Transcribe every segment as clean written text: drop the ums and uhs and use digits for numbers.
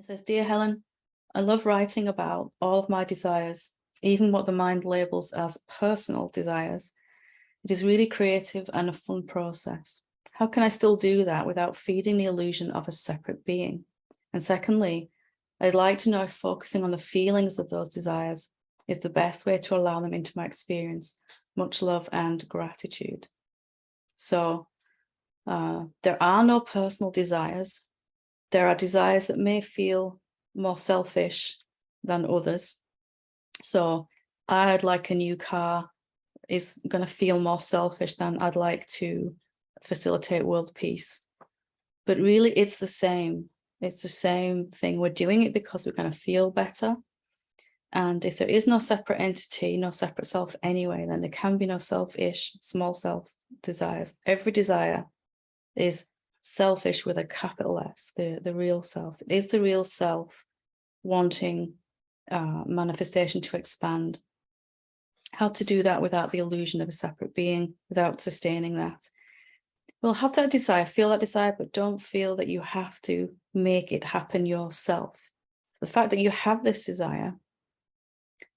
It says, "Dear Helen, I love writing about all of my desires, even what the mind labels as personal desires. It is really creative and a fun process. How can I still do that without feeding the illusion of a separate being? And secondly, I'd like to know if focusing on the feelings of those desires is the best way to allow them into my experience. Much love and gratitude." So there are no personal desires. There are desires that may feel more selfish than others. So I'd like a new car is going to feel more selfish than I'd like to facilitate world peace. But really, it's the same. It's the same thing. We're doing it because we're going to feel better. And if there is no separate entity, no separate self anyway, then there can be no selfish, small self desires. Every desire is selfish with a capital S, the real self. It is the real self wanting manifestation to expand. How to do that without the illusion of a separate being, without sustaining that? Well, have that desire, feel that desire, but don't feel that you have to make it happen yourself. The fact that you have this desire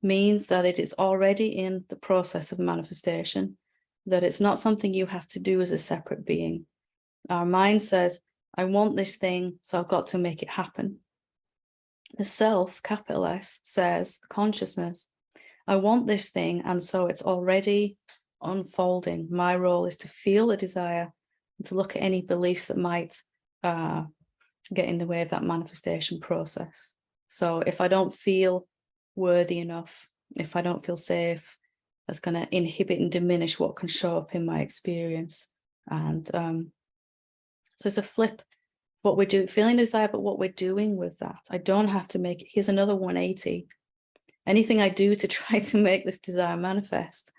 means that it is already in the process of manifestation, that it's not something you have to do as a separate being. Our mind says, I want this thing, so I've got to make it happen. The self, capital S, says, consciousness, I want this thing, and so it's already unfolding. My role is to feel the desire and to look at any beliefs that might get in the way of that manifestation process. So if I don't feel worthy enough, if I don't feel safe, that's going to inhibit and diminish what can show up in my experience. And so it's a flip. What we're doing, feeling desire, but what we're doing with that. I don't have to make it. Here's another 180. Anything I do to try to make this desire manifest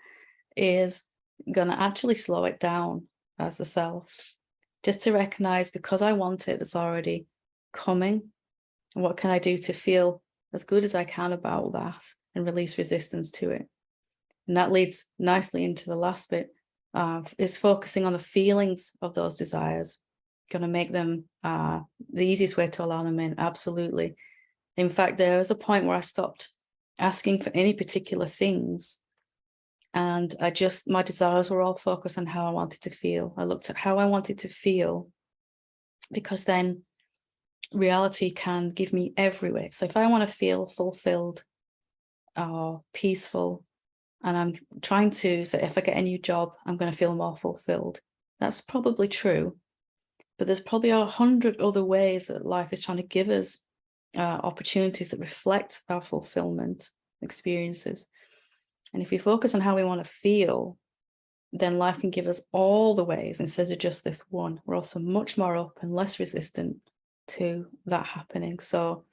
is going to actually slow it down as the self. Just to recognize, because I want it, it's already coming. And what can I do to feel as good as I can about that and release resistance to it? And that leads nicely into the last bit, is focusing on the feelings of those desires. Going to make them the easiest way to allow them in, absolutely. In fact, there was a point where I stopped asking for any particular things, and my desires were all focused on how I wanted to feel. I looked at how I wanted to feel, because then reality can give me every way. So if I want to feel fulfilled or peaceful, and I'm trying to say, if I get a new job, I'm going to feel more fulfilled. That's probably true. But there's probably 100 other ways that life is trying to give us opportunities that reflect our fulfillment experiences. And if we focus on how we want to feel, then life can give us all the ways instead of just this one. We're also much more up and less resistant to that happening. So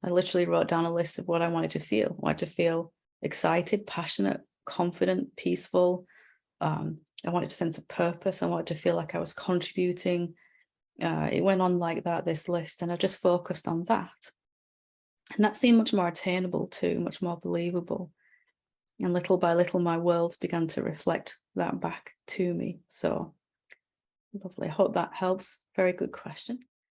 I literally wrote down a list of what I wanted to feel. I wanted to feel excited, passionate, confident, peaceful. I wanted a sense of purpose. I wanted to feel like I was contributing. It went on like that, this list, and I just focused on that. And that seemed much more attainable too, much more believable. And little by little, my worlds began to reflect that back to me. So lovely. I hope that helps. Very good question.